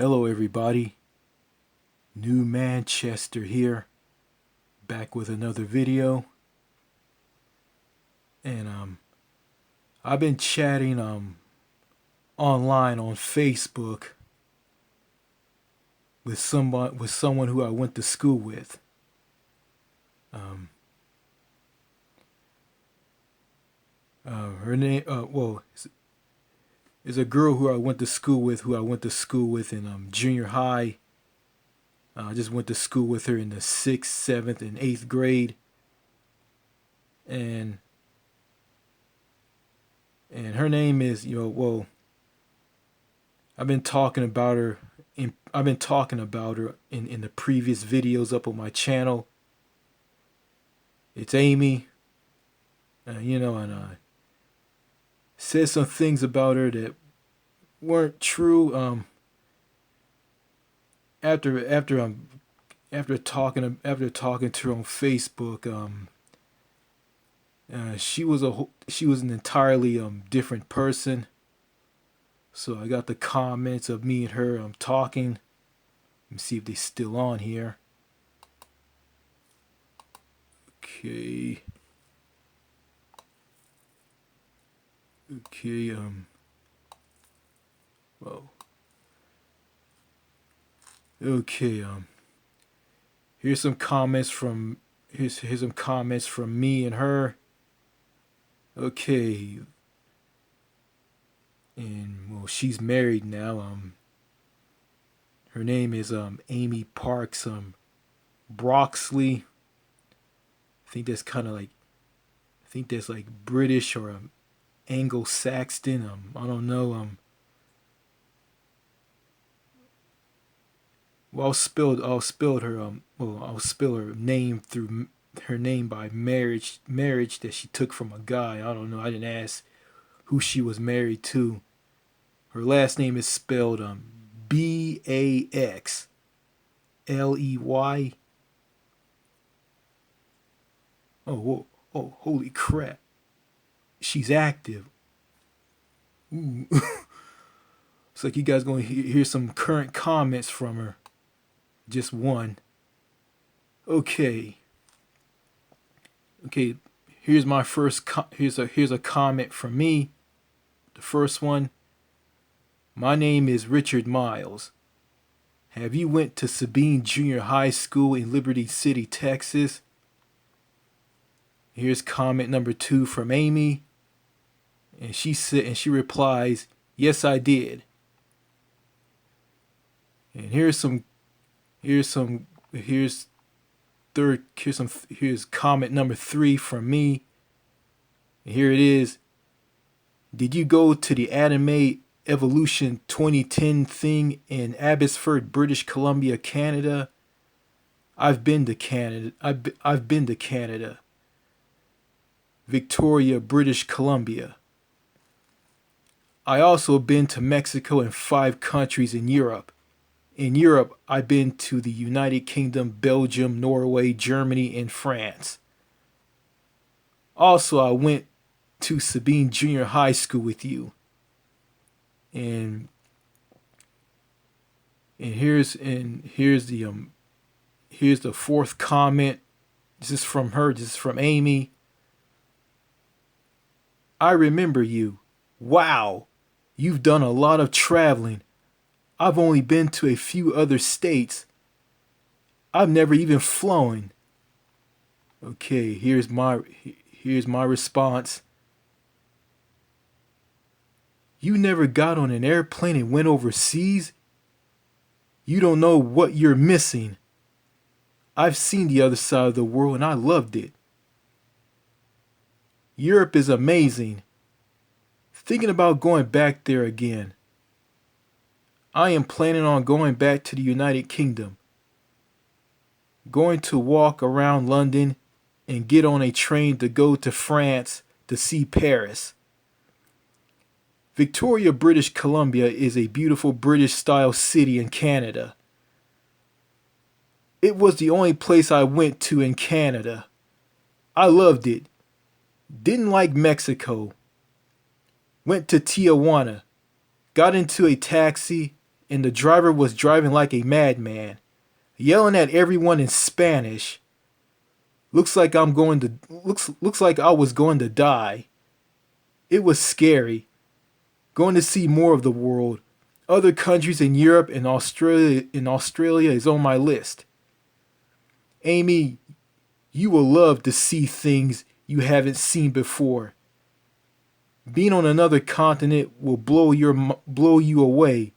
Hello, everybody. New Manchester here, back with another video. And I've been chatting online on Facebook with someone who I went to school with. Um, Her name, is a girl who I went to school with, in junior high. I just went to school with her in the 6th, 7th, and 8th grade. And her name is, I've been talking about her in the previous videos up on my channel. It's Amy. And I said some things about her that weren't true. After talking to her on Facebook, she was an entirely different person. So I got the comments of me and her talking. Let me see if they're still on here. Okay. Well. Okay, here's some comments from me and her. Okay. And she's married now. Her name is Amy Parks Broxley. I think that's like British or Anglo-Saxon. I don't know. I'll spell her name through her name by marriage that she took from a guy. I don't know. I didn't ask who she was married to. Her last name is spelled Baxley. Oh, holy crap. She's active. Ooh. It's like you guys gonna hear some current comments from her. Just one. Okay. Here's my first. Here's a comment from me. The first one. My name is Richard Miles. Have you went to Sabine Junior High School in Liberty City, Texas? Here's comment number 2 from Amy. And she replies, yes, I did. And here's comment number 3 from me. And here it is. Did you go to the Anime Evolution 2010 thing in Abbotsford, British Columbia, Canada? I've been to Canada. I've been to Canada. Victoria, British Columbia. I also been to Mexico and 5 countries in Europe. In Europe, I've been to the United Kingdom, Belgium, Norway, Germany, and France. Also, I went to Sabine Junior High School with you. And here's the 4th comment. This is from her. This is from Amy. I remember you. Wow, you've done a lot of traveling. I've only been to a few other states. I've never even flown. Okay, here's my response. You never got on an airplane and went overseas? You don't know what you're missing. I've seen the other side of the world and I loved it. Europe is amazing. Thinking about going back there again. I am planning on going back to the United Kingdom. Going to walk around London and get on a train to go to France to see Paris. Victoria, British Columbia is a beautiful British-style city in Canada. It was the only place I went to in Canada. I loved it. Didn't like Mexico. Went to Tijuana. Got into a taxi and the driver was driving like a madman, yelling at everyone in Spanish. Looks like I was going to die. It was scary. Going to see more of the world. Other countries in Europe and Australia is on my list. Amy, you will love to see things you haven't seen before. Being on another continent will blow you away.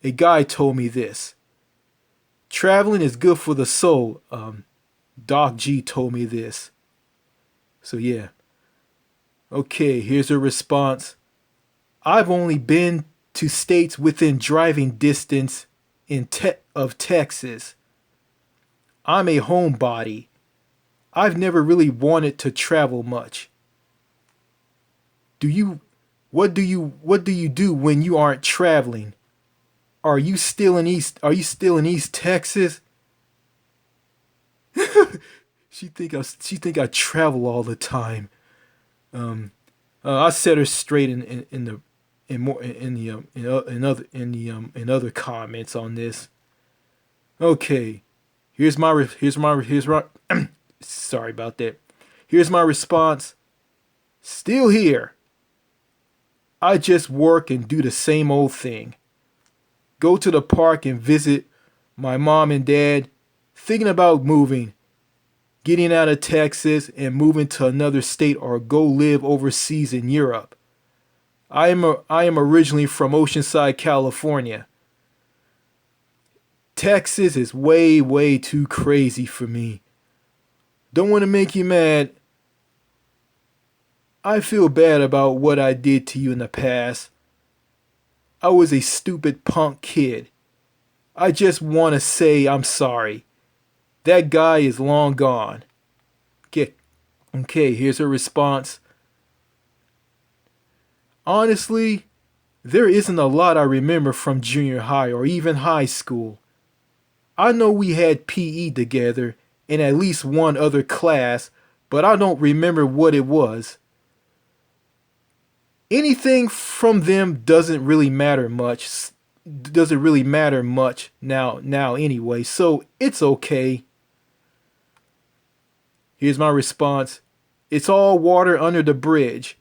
A guy told me this. Traveling is good for the soul. Doc G told me this. So yeah. Okay, here's her response. I've only been to states within driving distance of Texas. I'm a homebody. I've never really wanted to travel much. What do you do when you aren't traveling? Are you still in East Texas? She think I travel all the time. I set her straight in other comments on this. Okay, here's my sorry about that. Here's my response. Still here. I just work and do the same old thing. Go to the park and visit my mom and dad. Thinking about moving, getting out of Texas and moving to another state or go live overseas in Europe. I am originally from Oceanside, California. Texas is way too crazy for me. Don't want to make you mad. I feel bad about what I did to you in the past. I was a stupid punk kid. I just want to say I'm sorry. That guy is long gone. Okay, here's her response. Honestly, there isn't a lot I remember from junior high or even high school. I know we had PE together in at least one other class, but I don't remember what it was. Anything from them doesn't really matter much now anyway, so it's okay. Here's my response. It's all water under the bridge.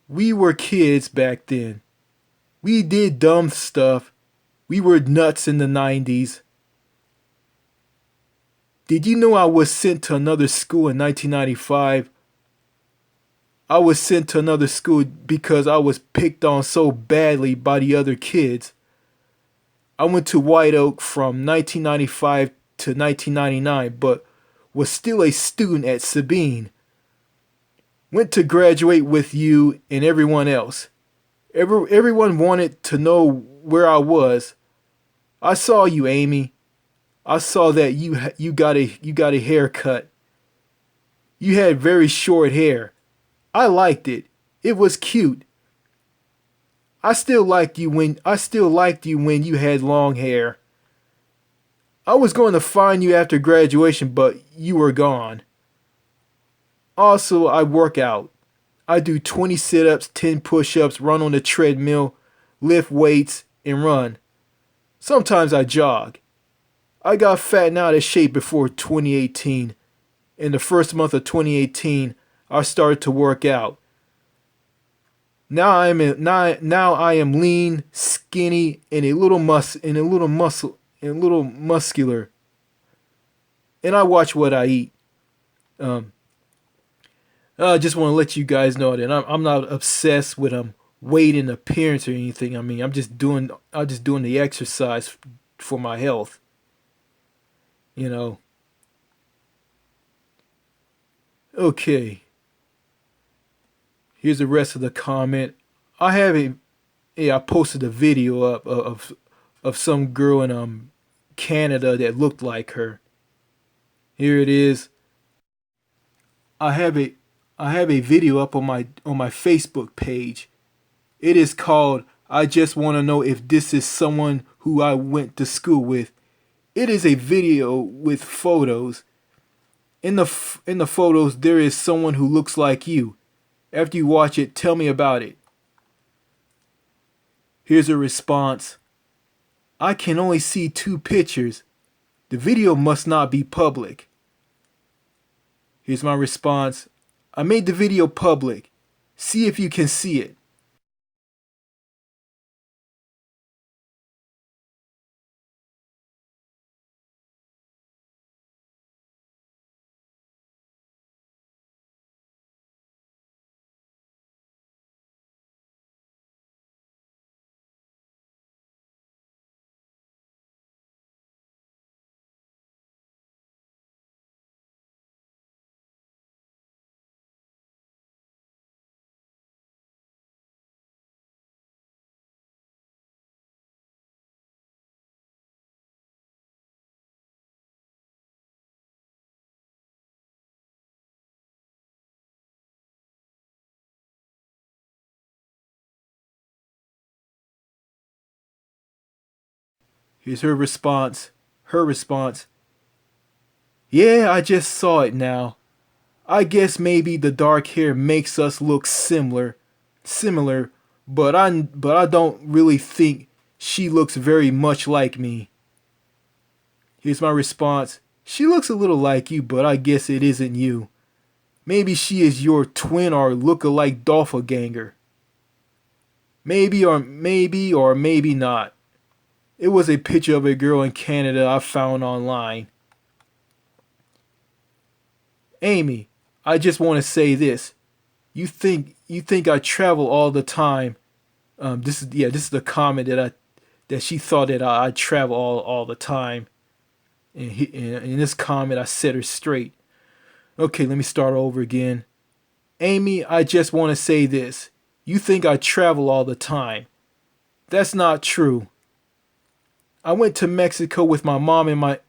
We were kids back then. We did dumb stuff. We were nuts in the 90s. Did you know I was sent to another school in 1995? I was sent to another school because I was picked on so badly by the other kids. I went to White Oak from 1995 to 1999, but was still a student at Sabine. Went to graduate with you and everyone else. Everyone wanted to know where I was. I saw you, Amy. I saw that you got a haircut. You had very short hair. I liked it. It was cute. I still liked you when you had long hair. I was going to find you after graduation, but you were gone. Also, I work out. I do 20 sit-ups, 10 push-ups, run on the treadmill, lift weights, and run. Sometimes I jog. I got fat and out of shape before 2018. In the first month of 2018, I started to work out. Now I am lean, skinny, and a little muscular. And I watch what I eat. I just want to let you guys know that I'm not obsessed with weight and appearance or anything. I mean, I'm just doing the exercise for my health. You know. Okay. Here's the rest of the comment. I posted a video up of some girl in Canada that looked like her. Here it is. I have a video up on my Facebook page. It is called I Just Want to Know If This Is Someone Who I Went to School With. It is a video with photos. In the photos there is someone who looks like you. After you watch it, tell me about it. Here's a response. I can only see 2 pictures. The video must not be public. Here's my response. I made the video public. See if you can see it. Here's her response. Her response. Yeah, I just saw it now. I guess maybe the dark hair makes us look similar, but I don't really think she looks very much like me. Here's my response. She looks a little like you, but I guess it isn't you. Maybe she is your twin or look-alike doppelganger. Maybe or maybe not. It was a picture of a girl in Canada I found online. Amy, I just want to say this. You think I travel all the time? This is the comment that she thought that I travel all the time. And in this comment, I set her straight. Okay, let me start over again. Amy, I just want to say this. You think I travel all the time. That's not true. I went to Mexico with my mom and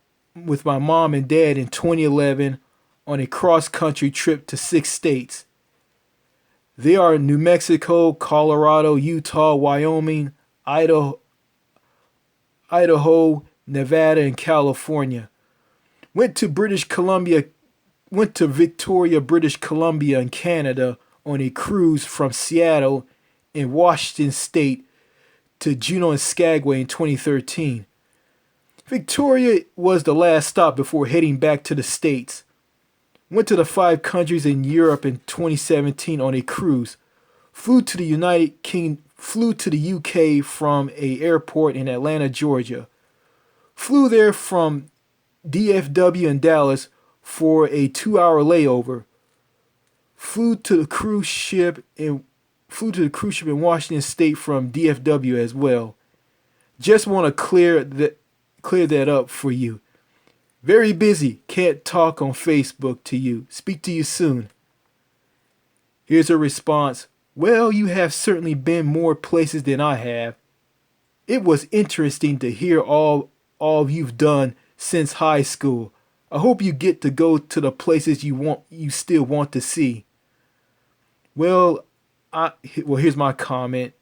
dad in 2011 on a cross-country trip to 6 states. They are New Mexico, Colorado, Utah, Wyoming, Idaho, Nevada, and California. Went to Victoria, British Columbia in Canada on a cruise from Seattle in Washington State to Juneau and Skagway in 2013. Victoria was the last stop before heading back to the States. Went to the 5 countries in Europe in 2017 on a cruise. Flew to the UK from a airport in Atlanta, Georgia. Flew there from DFW in Dallas for a 2-hour layover. Flew to the cruise ship in Washington State from DFW as well. Just want to clear that up for you. Very busy. Can't talk on Facebook to you. Speak to you soon. Here's a response. Well, you have certainly been more places than I have. It was interesting to hear all you've done since high school. I hope you get to go to the places you still want to see. Well, here's my comment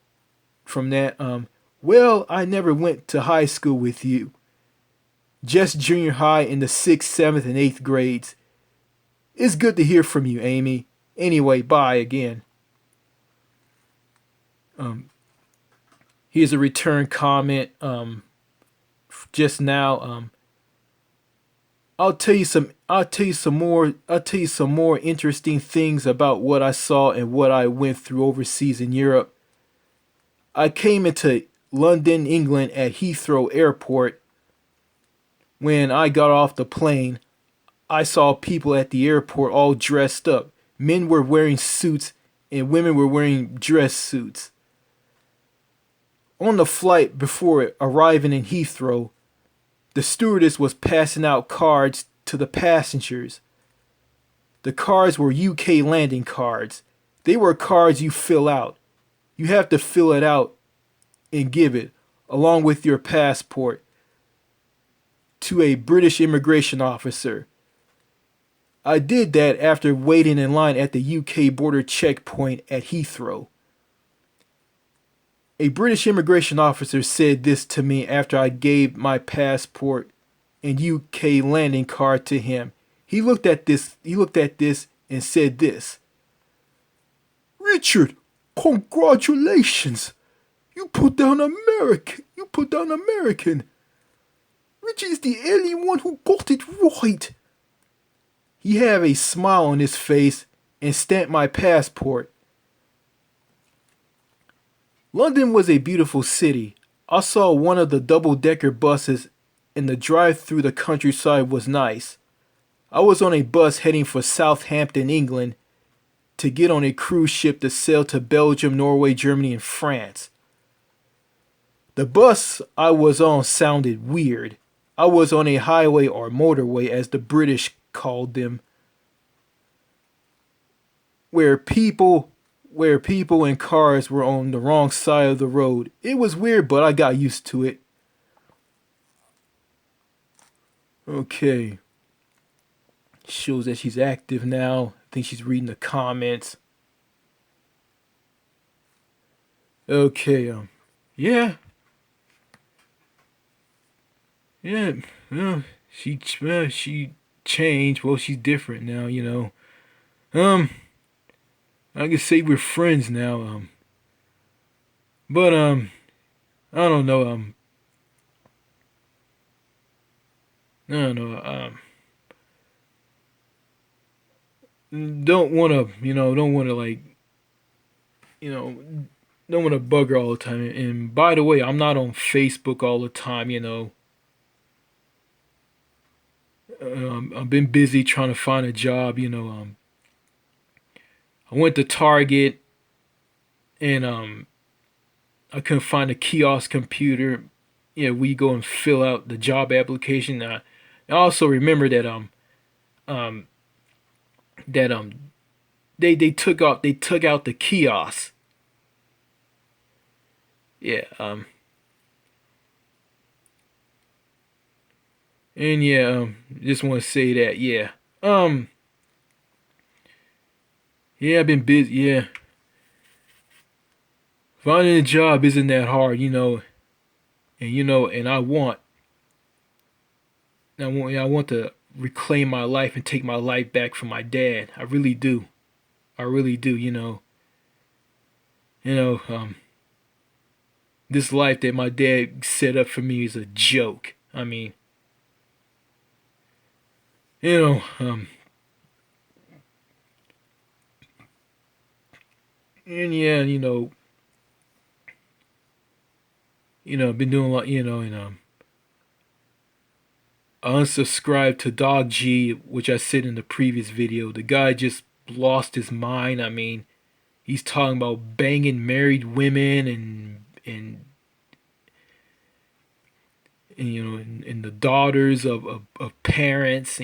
from that. Well, I never went to high school with you. Just junior high in the 6th, 7th, and 8th grades. It's good to hear from you, Amy. Anyway, bye again. Here's a return comment just now. I'll tell you some more interesting things about what I saw and what I went through overseas in Europe. I came into London, England at Heathrow Airport. When I got off the plane, I saw people at the airport all dressed up. Men were wearing suits and women were wearing dress suits. On the flight before arriving in Heathrow, the stewardess was passing out cards to the passengers. The cards were UK landing cards. They were cards you fill out. You have to fill it out and give it, along with your passport, to a British immigration officer. I did that after waiting in line at the UK border checkpoint at Heathrow. A British immigration officer said this to me after I gave my passport and UK landing card to him. He looked at this and said this. Richard, congratulations. You put down American. You put down American. Richie is the only one who got it right. He had a smile on his face and stamped my passport. London was a beautiful city. I saw one of the double-decker buses, and the drive through the countryside was nice. I was on a bus heading for Southampton, England, to get on a cruise ship to sail to Belgium, Norway, Germany, and France. The bus I was on sounded weird. I was on a highway or motorway, as the British called them, where people and cars were on the wrong side of the road. It was weird, but I got used to it. Okay. Shows that she's active now. I think she's reading the comments. Okay, yeah. Yeah, she changed. Well, she's different now, you know. I can say we're friends now. But I don't know. I don't know. Don't want to, don't want to like, you know, don't want to bug her all the time. And by the way, I'm not on Facebook all the time. I've been busy trying to find a job. I went to Target and I couldn't find a kiosk computer. Yeah, we go and fill out the job application. I also remember that um that they took out the kiosk. Yeah, and yeah, just want to say that, yeah. Yeah, I've been busy. Yeah, finding a job isn't that hard, and I want to reclaim my life and take my life back from my dad. I really do. I really do. You know, this life that my dad set up for me is a joke. I mean, you know, and yeah, I've been doing a lot, and I unsubscribed to Dog G, which I said in the previous video. The guy just lost his mind. I mean, he's talking about banging married women and the daughters of parents.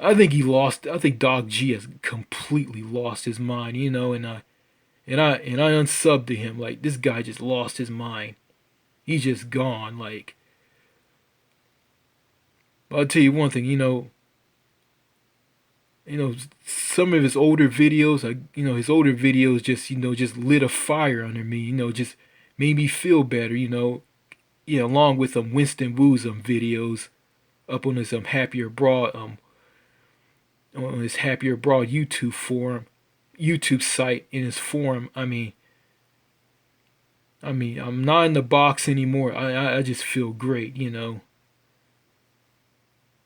I think he lost. I think Dog G has completely lost his mind. And I unsubbed to him. Like, this guy just lost his mind. He's just gone. Like, I'll tell you one thing. Some of his older videos. His older videos just lit a fire under me. Just made me feel better. Yeah, along with Winston Wu's videos up on his Happier Abroad on his Happier Abroad YouTube site in his forum. I'm not in the box anymore. I just feel great.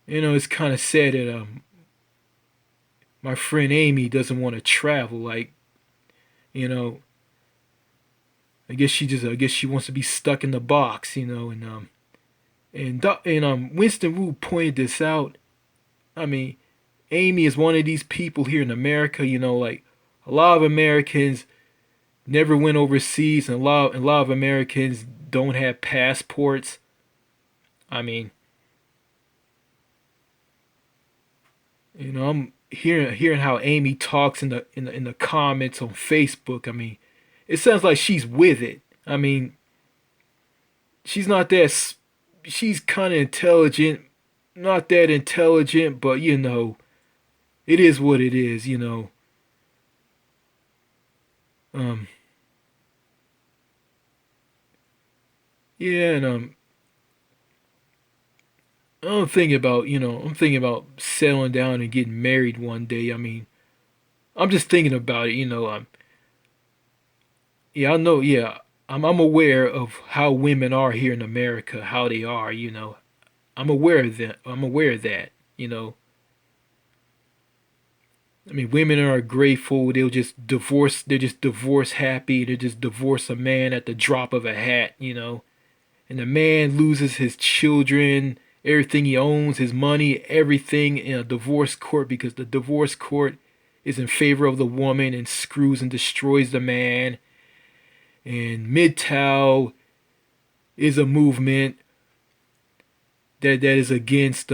It's kind of sad that my friend Amy doesn't want to travel. Like, I guess she wants to be stuck in the box. And Winston Wu pointed this out. I mean, Amy is one of these people here in America. Like, a lot of Americans never went overseas, and a lot of Americans don't have passports. I mean, I'm hearing how Amy talks in the comments on Facebook. I mean, it sounds like she's with it. I mean, she's not that. She's kind of intelligent, not that intelligent, but it is what it is. Um, yeah, and I'm thinking about settling down and getting married one day. I mean, I'm just thinking about it. yeah, I know. Yeah, I'm aware of how women are here in America, how they are. I'm aware of that. I'm aware of that. You know, I mean, women are grateful. They'll just divorce. They're just divorce happy. They just divorce a man at the drop of a hat. And the man loses his children, everything he owns, his money, everything in a divorce court because the divorce court is in favor of the woman and screws and destroys the man. And MGTOW is a movement that is against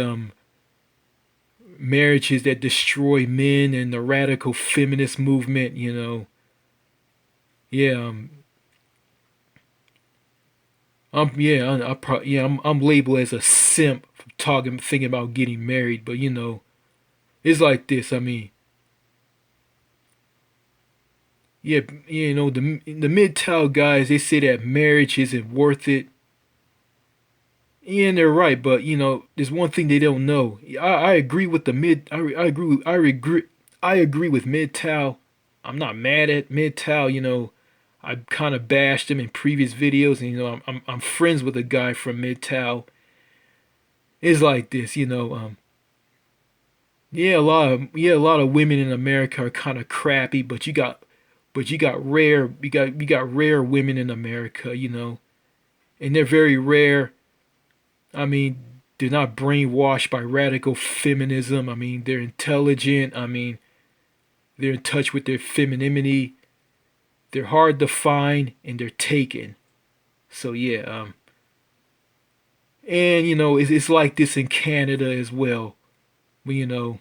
marriages that destroy men and the radical feminist movement. Yeah, I'm labeled as a simp for thinking about getting married, but it's like this. I mean, yeah, the MGTOW guys, they say that marriage isn't worth it. Yeah, and they're right, but there's one thing they don't know. I agree with the mid. I agree. I agree with MGTOW. I'm not mad at MGTOW. I kind of bashed him in previous videos, and I'm friends with a guy from MGTOW. It's like this. A lot of women in America are kind of crappy, but you got rare women in America. And they're very rare. I mean, they're not brainwashed by radical feminism. I mean, they're intelligent. I mean, they're in touch with their femininity. They're hard to find and they're taken. So yeah, and it's like this in Canada as well. But, you know,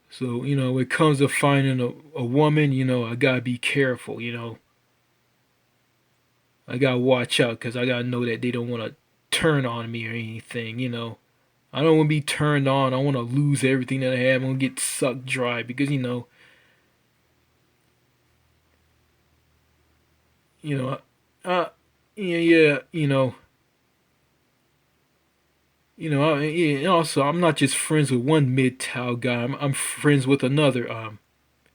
so when it comes to finding a woman, I gotta be careful. I gotta watch out because I gotta know that they don't want to turn on me or anything. I don't want to be turned on. I want to lose everything that I have. I want to get sucked dry because you know, uh, yeah, yeah, yeah, and also I'm not just friends with one MGTOW guy. I'm friends with another.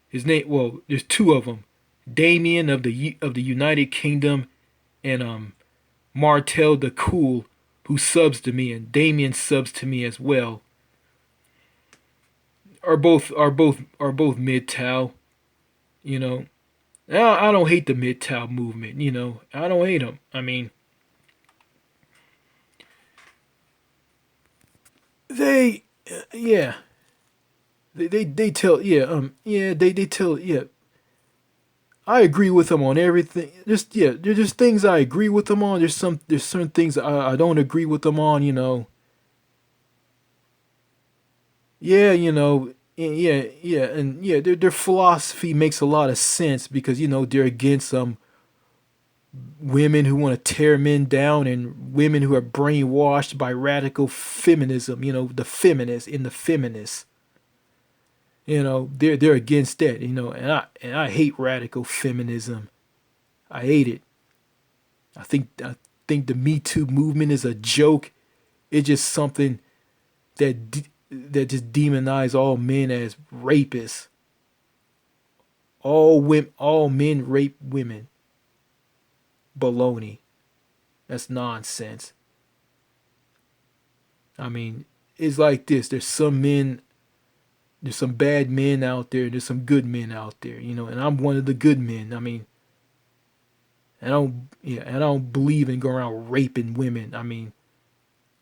His name. Well, there's two of them. Damien of the United Kingdom and Martel the Cool, who subs to me, and Damien subs to me as well. Are both MGTOW. You know, I don't hate the MGTOW movement. I don't hate them. I mean, they, yeah, they tell, yeah, they tell, yeah. I agree with them on everything. Just yeah, there's just things I agree with them on. There's certain things I don't agree with them on. Yeah, yeah, and yeah, their philosophy makes a lot of sense because they're against women who want to tear men down and women who are brainwashed by radical feminism. The feminists in the feminists. They're against that. And I hate radical feminism. I hate it. I think the Me Too movement is a joke. It's just something that just demonize all men as rapists. All men rape women. Baloney. That's nonsense. I mean, it's like this. There's some bad men out there. There's some good men out there. And I'm one of the good men. I mean, and I don't believe in going around raping women. I mean,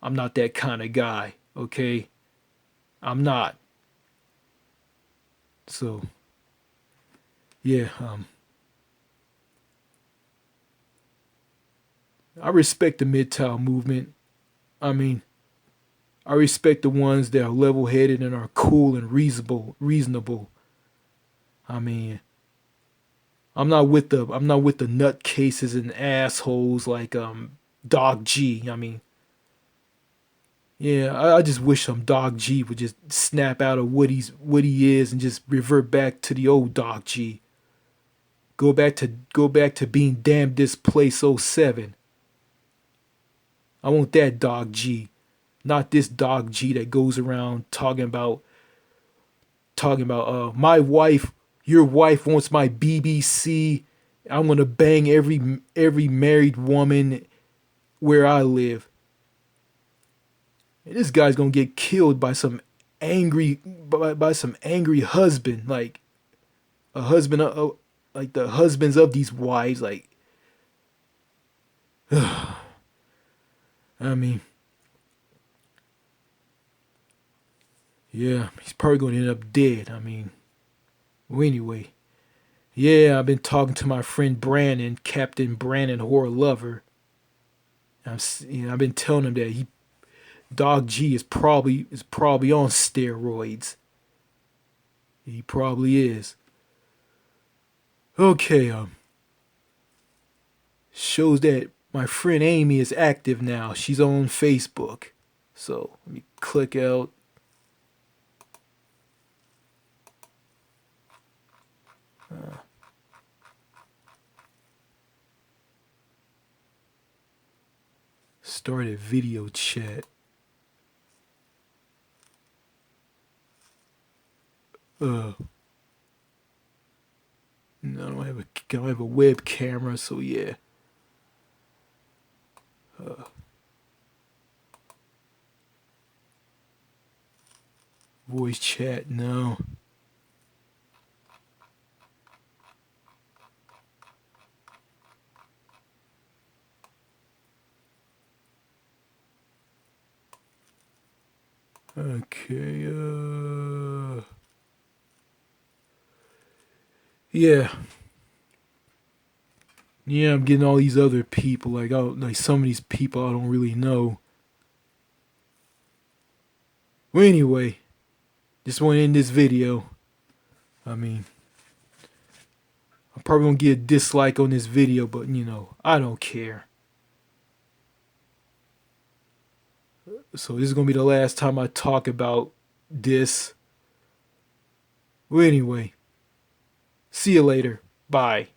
I'm not that kind of guy. Okay, I'm not. So yeah, I respect the MGTOW movement. I mean, I respect the ones that are level-headed and are cool and reasonable. Reasonable. I mean, I'm not with the nutcases and assholes like Dog G. I mean, yeah, I just wish some Dog G would just snap out of what he is and just revert back to the old Dog G. Go back to being damn this place '07. I want that Dog G, not this Dog G that goes around talking about talking about my wife, your wife wants my BBC. I'm gonna bang every married woman where I live. And this guy's gonna get killed by some by some angry husband, like a husband, like the husbands of these wives. Like, I mean, yeah, he's probably gonna end up dead. I mean, well, anyway, yeah, I've been talking to my friend Brandon, Captain Brandon Horror Lover. I've been telling him that Dog G is probably on steroids. He probably is. Okay, shows that my friend Amy is active now. She's on Facebook. So let me click out. Start a video chat. No, I don't have a web camera, so yeah. Voice chat, no. Okay, yeah. Yeah, I'm getting all these other people. Like some of these people I don't really know. Well, anyway, just want to end this video. I mean, I'm probably gonna get a dislike on this video, but I don't care. So this is gonna be the last time I talk about this. Well, anyway, see you later. Bye.